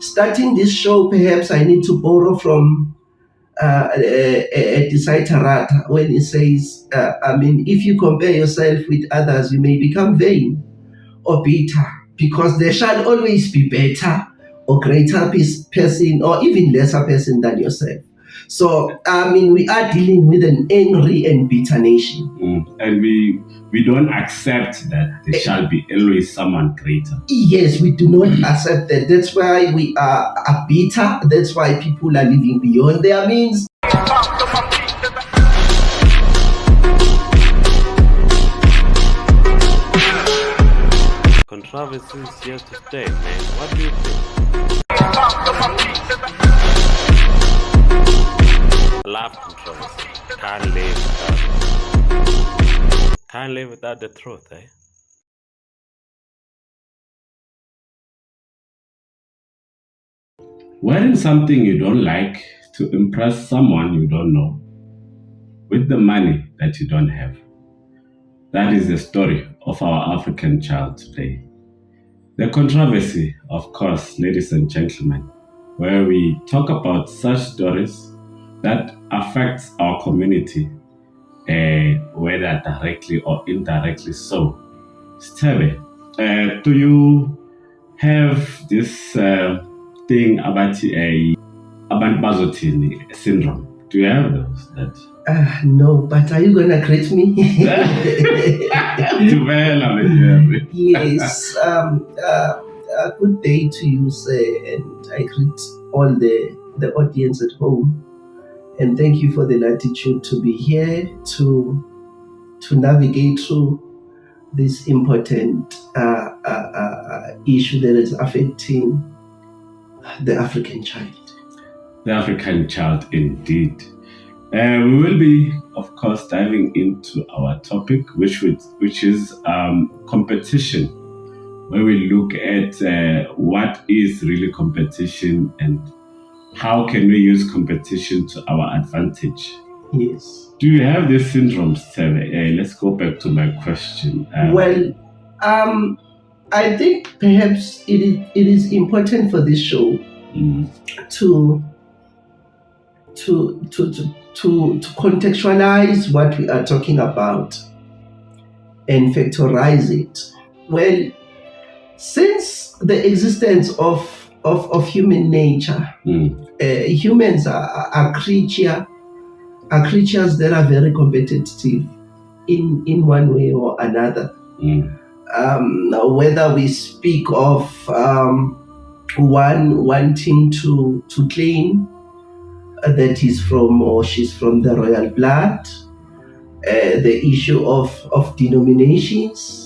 Starting this show, perhaps I need to borrow from a Desiderata when he says, if you compare yourself with others, you may become vain or bitter, because there shall always be better or greater person or even lesser person than yourself. So, we are dealing with an angry and bitter nation. And we don't accept that there shall be always someone greater. Yes, we do not accept that. That's why we are bitter. That's why people are living beyond their means. Controversy is here to stay, man. What do you think? I love controversy. Can't live without the truth, eh? Wearing something you don't like to impress someone you don't know with the money that you don't have. That is the story of our African child today. The controversy, of course, ladies and gentlemen, where we talk about such stories that affects our community, whether directly or indirectly so. Steve, do you have this thing about abantu bazothini syndrome? Do you have those? No, but are you gonna greet me? Yes. Good day to you, sir, and I greet all the audience at home. And thank you for the latitude to be here to navigate through this important issue that is affecting the African child. The African child, indeed. We will be, of course, diving into our topic, which is competition, where we look at what is really competition and how can we use competition to our advantage. Yes. Do you have this syndrome, Steve? Let's go back to my question. I think perhaps it is important for this show to contextualize what we are talking about and factorize it. Well, since the existence of human nature, humans are creatures that are very competitive in one way or another. Whether we speak of one wanting to claim that he's from or she's from the royal blood, the issue of denominations,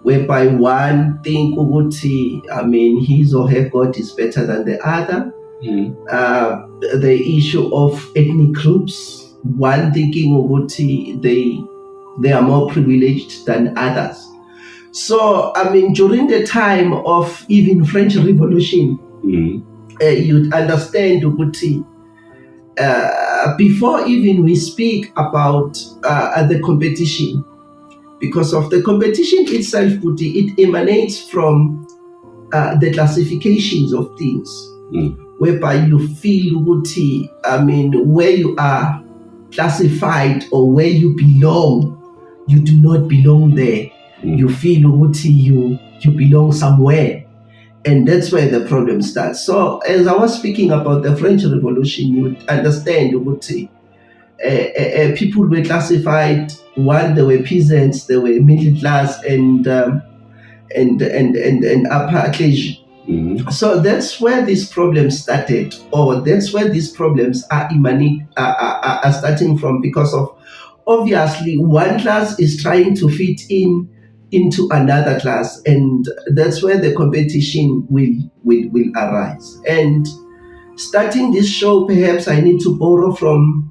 whereby one think his or her God is better than the other. The issue of ethnic groups, one thinking they are more privileged than others. So, during the time of even French Revolution, you'd understand before even we speak about the competition, because of the competition itself, it emanates from the classifications of things, whereby you feel where you are classified or where you belong, you do not belong there. You feel you belong somewhere. And that's where the problem starts. So as I was speaking about the French Revolution, you would understand people were classified. One, they were peasants, they were middle class, and upper class. So that's where these problems started, or that's where these problems are starting from, because of obviously one class is trying to fit into another class, and that's where the competition will arise. And starting this show, perhaps I need to borrow from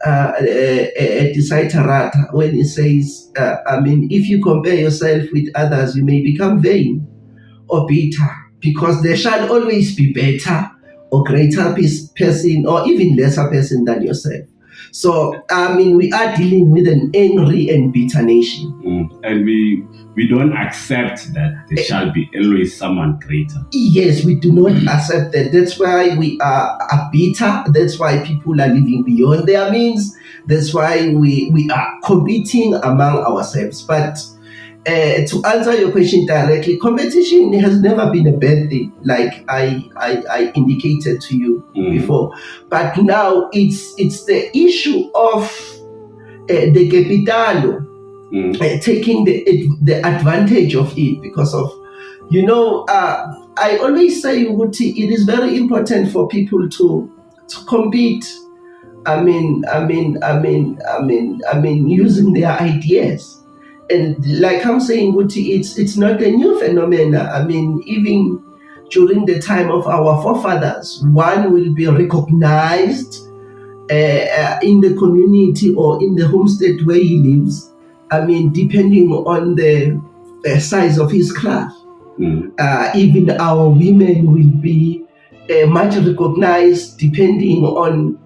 a Desiderata when he says, if you compare yourself with others, you may become vain or bitter, because there shall always be better or greater person or even lesser person than yourself. So, I mean, we are dealing with an angry and bitter nation. And we don't accept that there shall be always someone greater. Yes, we do not accept that. That's why we are bitter. That's why people are living beyond their means. That's why we are competing among ourselves. But to answer your question directly, competition has never been a bad thing, like I indicated to you before. But now it's the issue of the capitalo taking the advantage of it, because of, I always say, Wuti, it is very important for people to compete. I mean, using their ideas. And like I'm saying, Wuti, it's not a new phenomenon. I mean, even during the time of our forefathers, one will be recognized in the community or in the homestead where he lives. I mean, depending on the size of his craft. Even our women will be much recognized depending on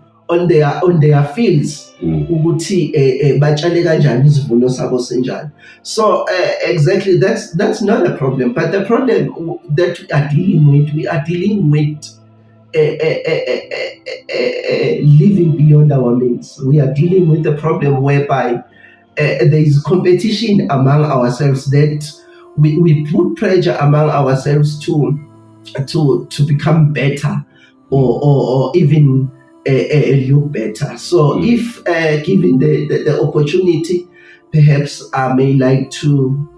their fields. Ukuthi batshale kanjani isivuno sabo senjani. So exactly, that's not a problem. But the problem that we are dealing with living beyond our means. We are dealing with the problem whereby there is competition among ourselves, that we put pressure among ourselves to become better or even look better. So if given the opportunity, perhaps I may like to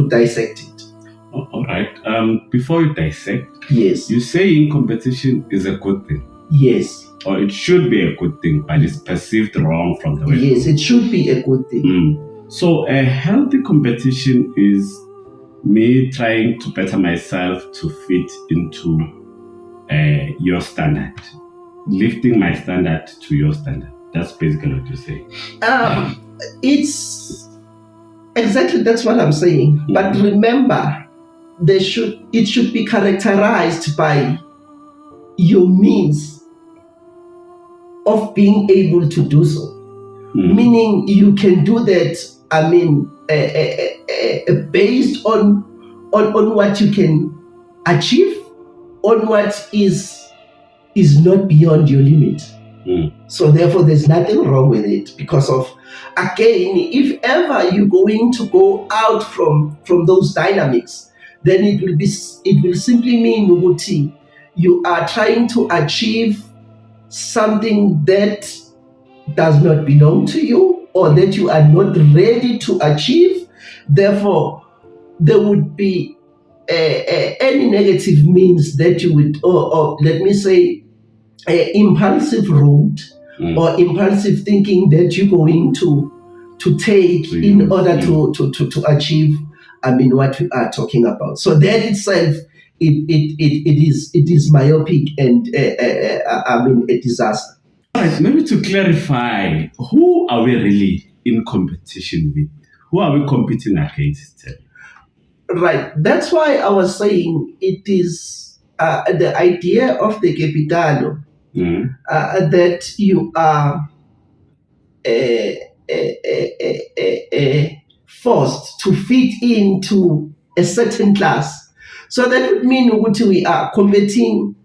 dissect it. All right. Before you dissect, yes, you say competition is a good thing. Yes. Or it should be a good thing, but it's perceived wrong from the way. Yes, it should be a good thing. So a healthy competition is me trying to better myself to fit into your standard, lifting my standard to your standard. That's basically what you say. It's exactly, that's what I'm saying. But remember, it should be characterized by your means of being able to do so. Meaning you can do that, I mean, based on what you can achieve, on what is not beyond your limit. So therefore there's nothing wrong with it, because of, again, if ever you're going to go out from those dynamics, then it will simply mean, Muguti, you are trying to achieve something that does not belong to you, or that you are not ready to achieve. Therefore, there would be any negative means that you would, or let me say, impulsive road or impulsive thinking that you're going to take in order to achieve, I mean, what we are talking about. So that itself, it is myopic and I mean, a disaster. All right, maybe to clarify, who are we really in competition with? Who are we competing against? Right. That's why I was saying it is the idea of the capitalo, that you are forced to fit into a certain class. So that would mean we are competing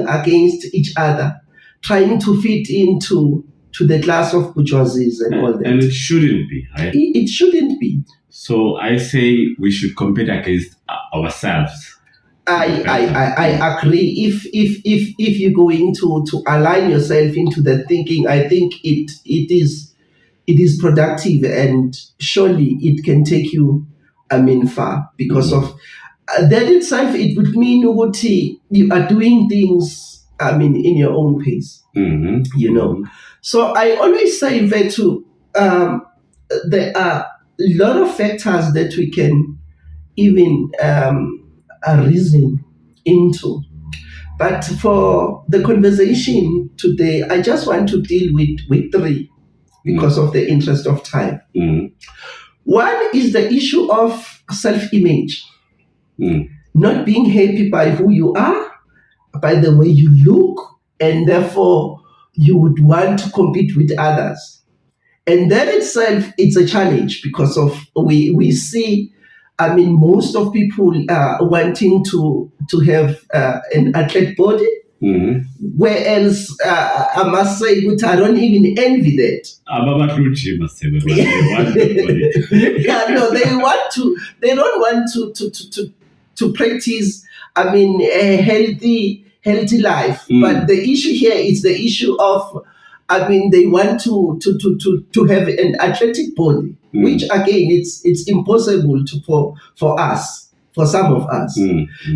against each other, trying to fit into the class of bourgeoisies and all that. And it shouldn't be, right? It shouldn't be. So I say we should compete against ourselves. I agree. If you're going to align yourself into the thinking, I think it is productive, and surely it can take you, I mean, far, because of that itself. It would mean you are doing things, I mean, in your own pace. You know. So I always say that there are a lot of factors that we can even reason into. But for the conversation today, I just want to deal with three, because of the interest of time. One is the issue of self-image. Not being happy by who you are, by the way you look, and therefore you would want to compete with others. And that itself, it's a challenge because of we see, most of people wanting to have an athlete body, whereas I must say, which I don't even envy that. Ababakujima Sebe, but they want the body. Yeah, no, they don't want to practice, a healthy life. But the issue here is the issue of, they want to have an athletic body, which again, it's impossible for us. For some of us.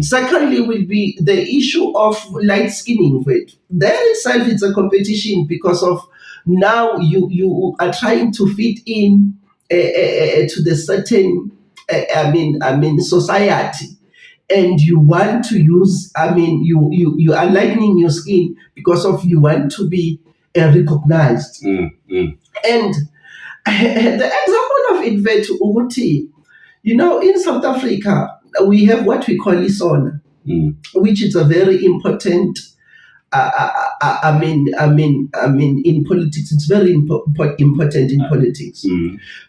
Secondly, will be the issue of light skinning. That itself is a competition because of now you are trying to fit in to the certain society, and you want to use you are lightening your skin because of you want to be recognized. And the example of it Vethu ukuthi, in South Africa, we have what we call ISONA, which is a very important. In politics, it's very important in politics.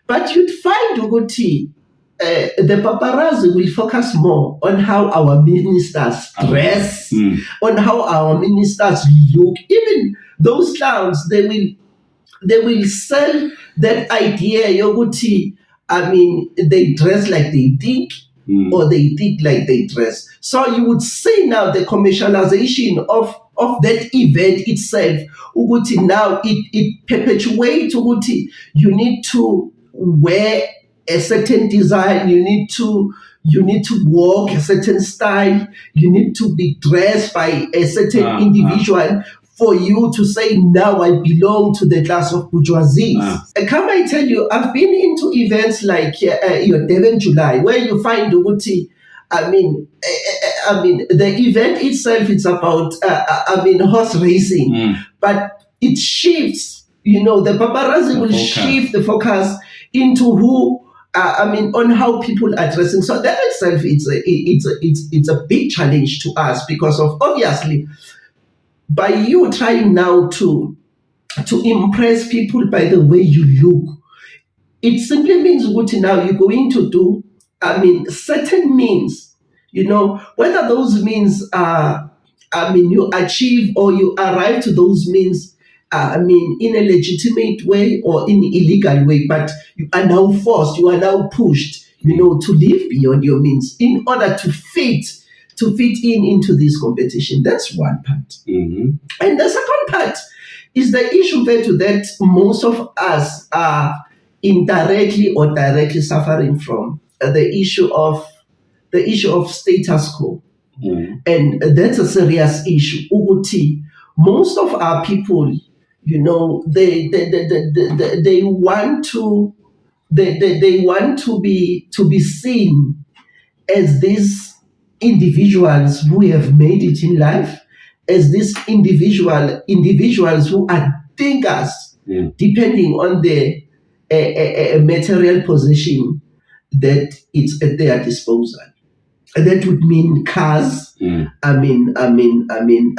But you'd find ukuthi the paparazzi will focus more on how our ministers dress, on how our ministers look. Even those clowns, they will sell that idea. Yoguti, they dress like they think. Or they think like they dress. So you would say now the commercialization of that event itself, Uguti, now it perpetuates Uguti. You need to wear a certain design, you need to walk a certain style, you need to be dressed by a certain individual for you to say, now I belong to the class of bourgeoisie. Can I tell you, I've been into events like your Devon July, where you find Uguti, the event itself, it's about, horse racing, but it shifts, the paparazzi will shift the focus into who, on how people are dressing. So that itself, it's a big challenge to us because of, obviously, by you trying now to impress people by the way you look, it simply means what now you're going to do, certain means, whether those means are, you achieve or you arrive to those means, in a legitimate way or in illegal way, but you are now forced, you are now pushed, to live beyond your means in order to fit into this competition. That's one part. And the second part is the issue that most of us are indirectly or directly suffering from, the issue of status quo. And that's a serious issue. Uguti, most of our people, they want to be seen as these individuals who have made it in life, as these individuals who are thinkers, depending on the material position that it's at their disposal. That would mean cars, a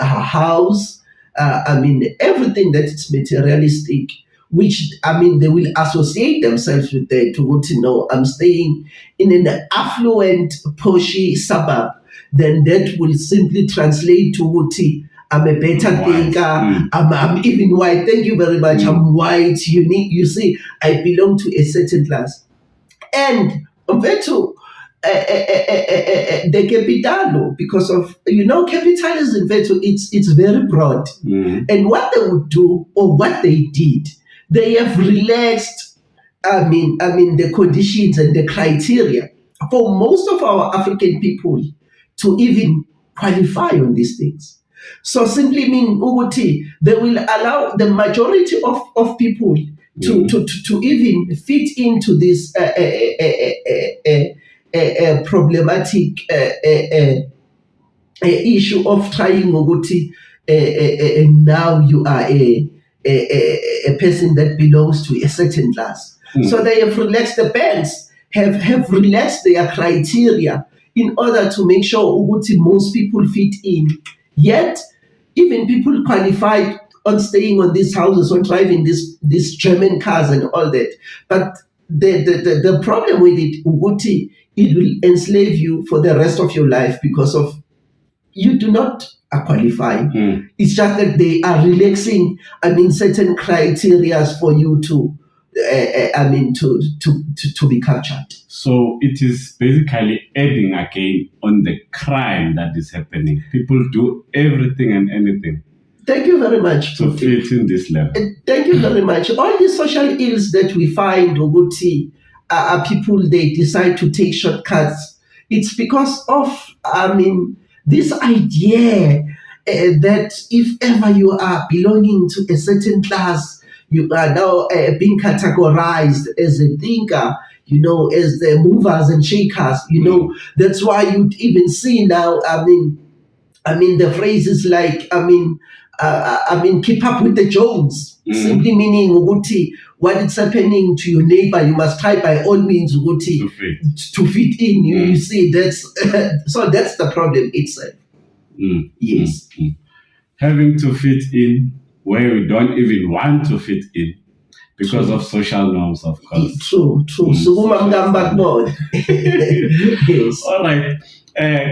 house, everything that is materialistic, which, they will associate themselves with that, to know I'm staying in an affluent, poshy suburb, then that will simply translate to what I'm a better thinker, I'm even white, thank you very much, I'm white, unique, you see, I belong to a certain class. And Vethu, the capitalo, because of, capitalism, Vethu, it's very broad. And what they would do, or what they did, they have relaxed, the conditions and the criteria for most of our African people to even qualify on these things. So simply mean, Uguti, they will allow the majority of people to even fit into this problematic issue of trying Uguti, now you are a person that belongs to a certain class. So they have relaxed the bands, have relaxed their criteria in order to make sure Uguti most people fit in. Yet, even people qualified on staying on these houses, on driving these German cars and all that. But the problem with it, Uguti, it will enslave you for the rest of your life because of you do not qualify. It's just that they are relaxing, certain criteria for you to, to be captured. So it is basically adding again on the crime that is happening. People do everything and anything. Thank you very much. To fit in this level. Thank you very much. All the social ills that we find, Uguti, are people, they decide to take shortcuts. It's because of, this idea that if ever you are belonging to a certain class, you are now being categorized as a thinker, as the movers and shakers, That's why you'd even see now, the phrases like, keep up with the Jones, simply meaning, Uguti, what is happening to your neighbor, you must try by all means, Uguti, to fit in. You see, that's so that's the problem itself. Yes. Having to fit in where you don't even want to fit in because of social norms, of course. True. Yes. All right.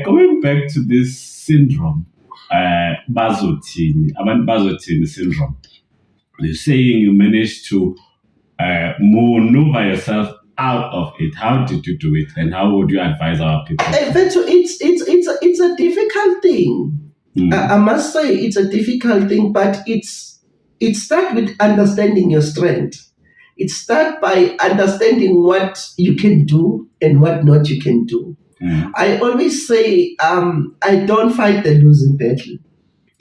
Going back to this syndrome, Bazotini syndrome. You're saying you managed to maneuver yourself out of it. How did you do it, and how would you advise our people? It's a difficult thing. I must say it's a difficult thing, but it starts with understanding your strength. It starts by understanding what you can do and what not you can do. I always say I don't fight the losing battle.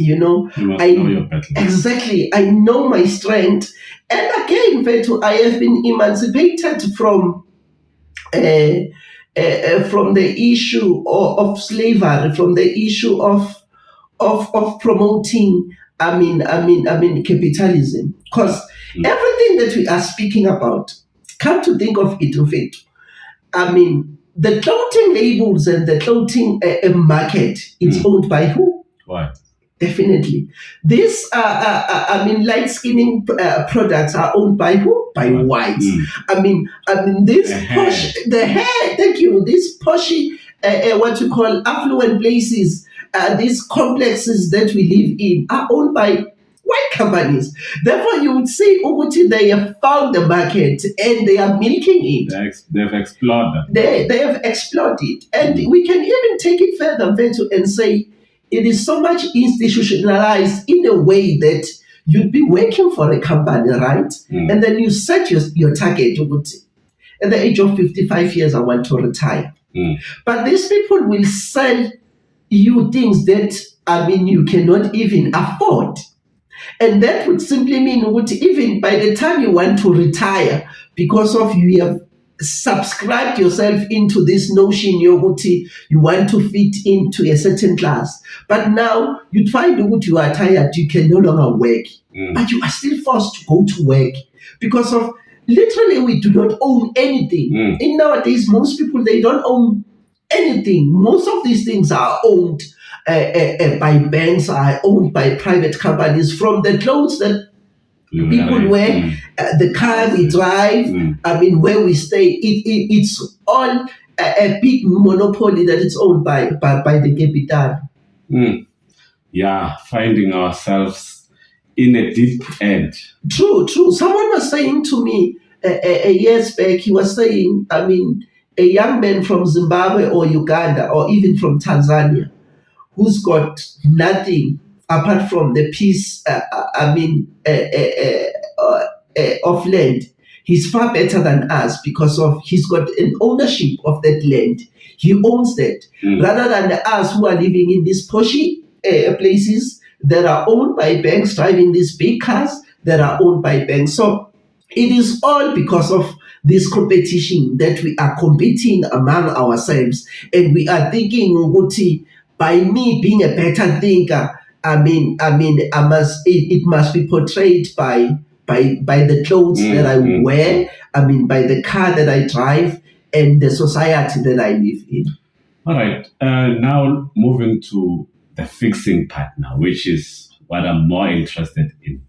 You must know your battle. Exactly. I know my strength. And again, Vetu, I have been emancipated from the issue of slavery, from the issue of promoting capitalism. Because everything that we are speaking about, come to think of it, the clothing labels and the clothing market, it's owned by who? Why? Definitely. These light-skinning products are owned by who? By whites. This posh, the hair, thank you, these poshy, what you call affluent places, these complexes that we live in are owned by white companies. Therefore, you would say, Uguti, they have found the market and they are milking it. They've explored it. They have explored it. And we can even take it further, Vetu, and say, it is so much institutionalized in a way that you'd be working for a company, right? And then you set your target. At the age of 55 years, I want to retire. But these people will sell you things that, you cannot even afford. And that would simply mean even by the time you want to retire, because of you have subscribed yourself into this notion, you want to fit into a certain class. But now you find you are tired, you can no longer work. But you are still forced to go to work because of literally we do not own anything. And nowadays, most people, they don't own anything. Most of these things are owned by banks, are owned by private companies, from the clothes that people wear, the car we drive, where we stay. It's all a big monopoly that is owned by the capital. Yeah, finding ourselves in a deep end. True. Someone was saying to me a years back, he was saying, a young man from Zimbabwe or Uganda or even from Tanzania who's got nothing apart from the piece, of land, he's far better than us because of he's got an ownership of that land. He owns that. Rather than us who are living in these poshy places that are owned by banks, driving these big cars that are owned by banks. So it is all because of this competition that we are competing among ourselves, and we are thinking, Uguti, by me being a better thinker, it must be portrayed by the clothes that I wear, by the car that I drive, and the society that I live in. All right. Now moving to the fixing part now, which is what I'm more interested in.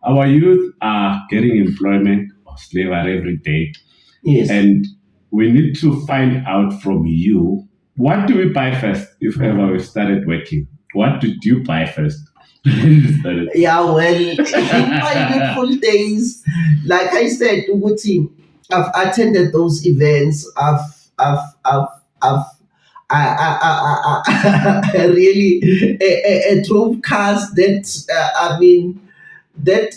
Our youth are getting employment or slavery every day, Yes. and we need to find out from you, what do we buy first if ever we started working? What did you buy first? Yeah, well, in my youthful days, like I said, Uguti, I've attended those events. I've I really drove cars that that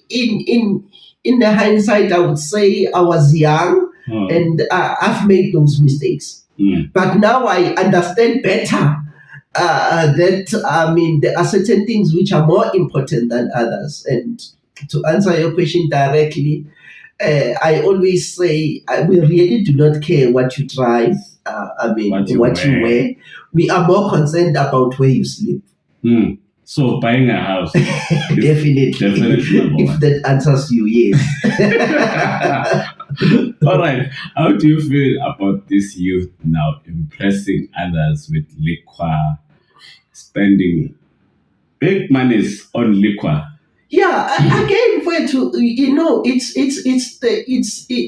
in the hindsight, I would say I was young and I've made those mistakes. But now I understand better that there are certain things which are more important than others. And to answer your question directly, I always say we really do not care what you drive. What you wear. We are more concerned about where you sleep. So buying a house, definitely if that answers you, yes. All right. How do you feel about this youth now impressing others with liquor, spending big monies on liquor? Yeah, again,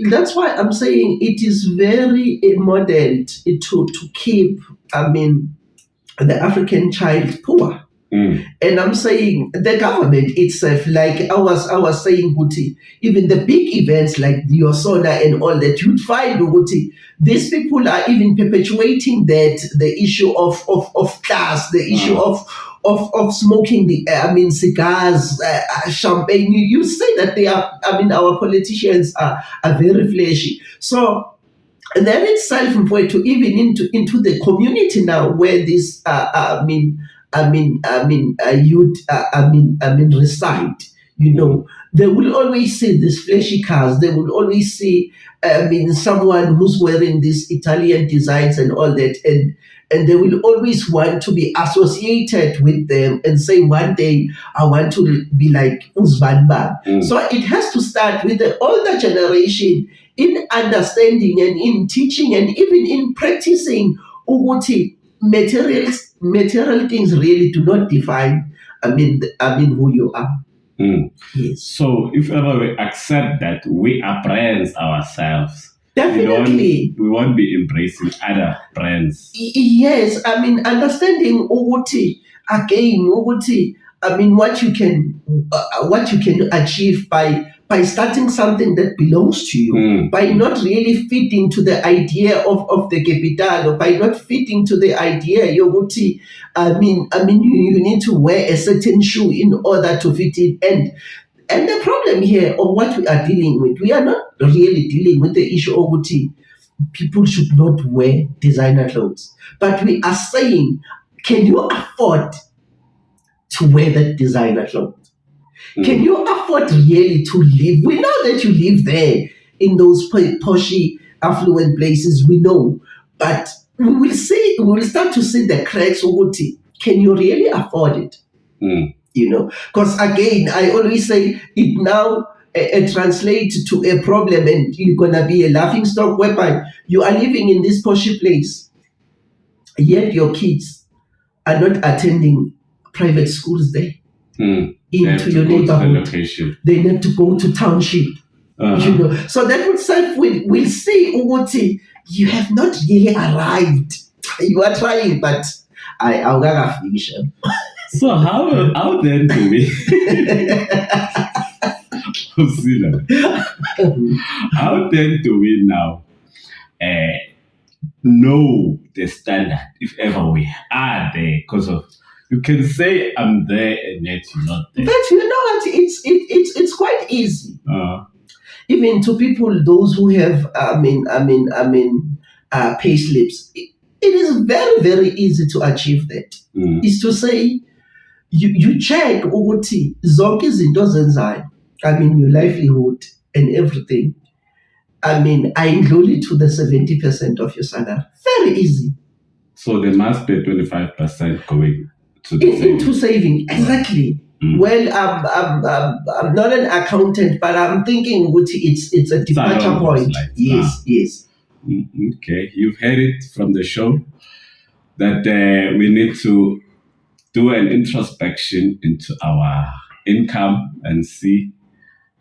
that's why I'm saying it is very important to keep, the African child poor. And I'm saying the government itself, like I was saying, Guti, even the big events like the Osona and all that, you'd find, Guti, these people are even perpetuating the issue of class, the issue of smoking cigars, champagne. You say that they are, our politicians are very flashy. So that itself, to even into the community now where this, youth reside. They will always see these flashy cars. They will always see someone who's wearing these Italian designs and all that, and they will always want to be associated with them and say, one day I want to be like Uzbanban. So it has to start with the older generation in understanding and in teaching and even in practicing Uguti. Material things really do not define who you are. Yes. So if ever we accept that we are brands ourselves, definitely we won't be embracing other brands. Yes, understanding Uguti again, what you can achieve by starting something that belongs to you, by not really fitting to the idea of the capital, or by not fitting to the idea, you need to wear a certain shoe in order to fit in. And the problem here, or what we are dealing with, we are not really dealing with the issue of people should not wear designer clothes. But we are saying, can you afford to wear that designer clothes? Can you afford really to live? We know that you live there in those poshy, affluent places, we know. But we will start to see the cracks. Can you really afford it? Because again, I always say it now translates to a problem, and you're going to be a laughing stock whereby you are living in this poshy place, yet your kids are not attending private schools there. Into your neighborhood. They need to go to township. So that itself will say, Uguti, you have not really arrived. You are trying, but I'll gotta finish. So how then do we how then do we now know the standard if ever we are there? Because of, you can say I'm there and yet you're not there. But you know what? It's quite easy. Even to people, those who have pay slips, it is very, very easy to achieve that. Is to say you check ukuthi zonke izinto ozenzayo, your livelihood and everything, ayindluli to the 70% of your salary. Very easy. So there must be 25% going into saving. Exactly. Well, I'm not an accountant, but I'm thinking it's a departure point. Yes. Okay, you've heard it from the show that we need to do an introspection into our income and see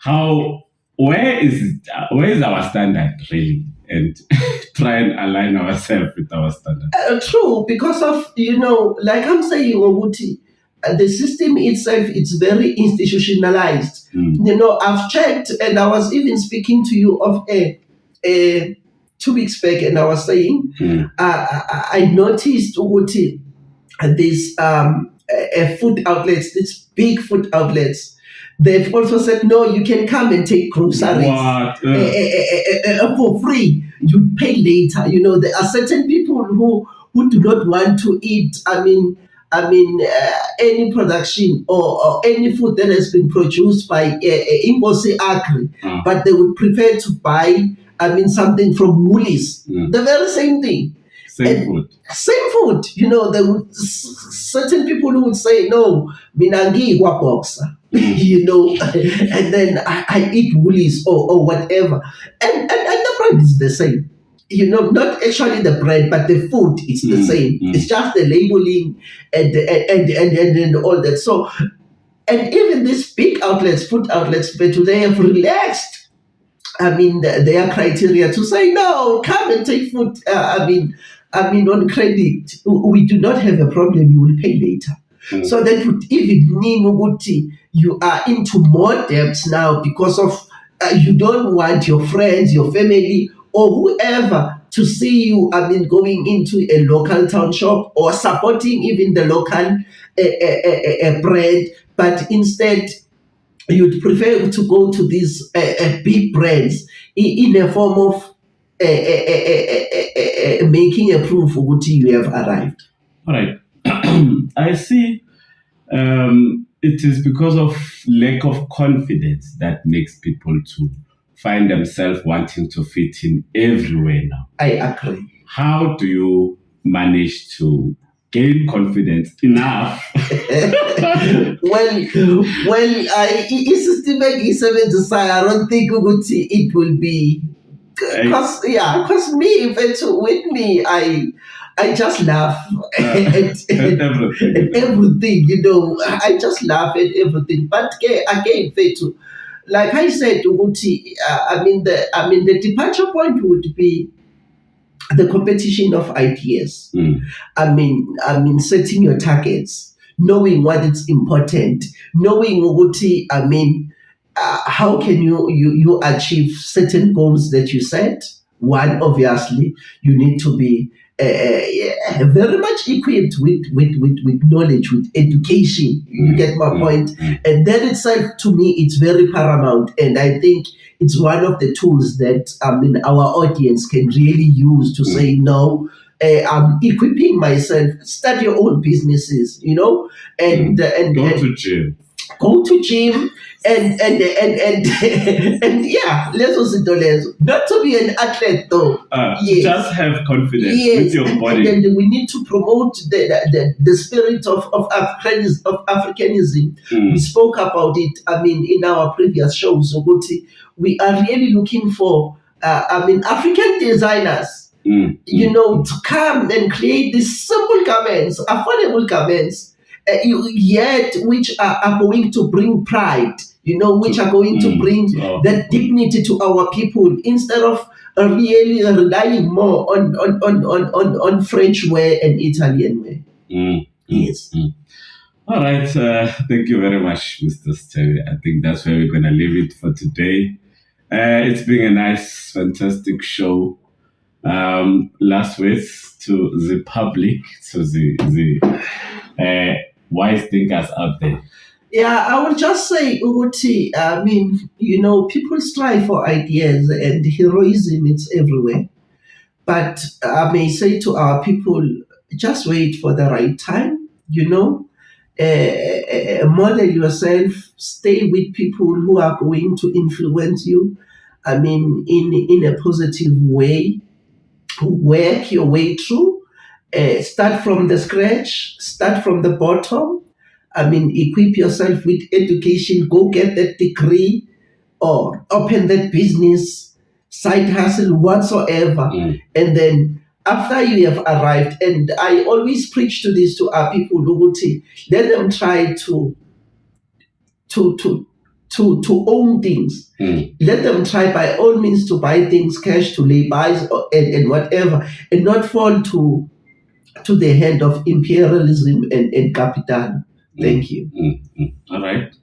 where is our standard really, and try and align ourselves with our standard. True, because of, like I'm saying, Obuti, the system itself, it's very institutionalized. I've checked, and I was even speaking to you of 2 weeks back, and I was saying, I noticed, Obuti, these food outlets, these big food outlets, they've also said, no, you can come and take groceries for free. You pay later. There are certain people who do not want to eat, any production or any food that has been produced by Imposi Agri, but they would prefer to buy, something from Woolies. The very same thing. Same food. There would certain people who would say, no, minangi boxer. And then I eat Woolies or whatever. And the bread is the same. Not actually the bread, but the food is the same. It's just the labeling and all that. So, and even these big outlets, food outlets, but they have relaxed their criteria to say, no, come and take food. On credit, we do not have a problem. You will pay later. So that would even mean you are into more debts now because of you don't want your friends, your family, or whoever to see you. Going into a local town shop or supporting even the local brand, but instead you'd prefer to go to these big brands in a form of making a proof of what you have arrived. All right. I see it is because of lack of confidence that makes people to find themselves wanting to fit in everywhere now. I agree. How do you manage to gain confidence enough? Well, I don't think it will be. Because with me, I just laugh at everything, I just laugh at everything. But again, Fetu, like I said, the departure point would be the competition of ideas. Setting your targets, knowing what is important, knowing how can you achieve certain goals that you set. One, obviously, you need to be very much equipped with knowledge, with education. You get my point? And that itself, to me, it's very paramount. And I think it's one of the tools that our audience can really use to say, no, I'm equipping myself. Start your own businesses, and go to gym. Go to gym and yeah, not to be an athlete though. Yes. Just have confidence with your body. And we need to promote the spirit of Africanism. We spoke about it. In our previous shows, we are really looking for African designers. To come and create these simple garments, affordable garments. Yet which are going to bring pride, which are going to bring that dignity to our people instead of really relying more on French wear and Italian wear. Yes. All right. Thank you very much, Mr. Stewie. I think that's where we're going to leave it for today. It's been a nice, fantastic show. Last words to the public, to the wise thinkers out there. Yeah, I would just say, Uguti, people strive for ideas and heroism, it's everywhere. But I may say to our people, just wait for the right time, model yourself, stay with people who are going to influence you, in a positive way, work your way through. Start from the scratch, start from the bottom. Equip yourself with education, go get that degree or open that business, side hustle, whatsoever. And then after you have arrived, and I always preach to this to our people, Luguti, let them try to own things. Let them try by all means to buy things cash, to lay buys and whatever, and not fall to the hand of imperialism and capital. Thank you. All right.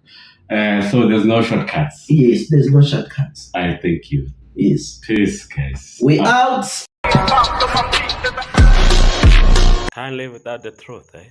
So there's no shortcuts. Yes, there's no shortcuts. I thank you. Yes. Peace, guys. We out. Can't live without the truth, eh?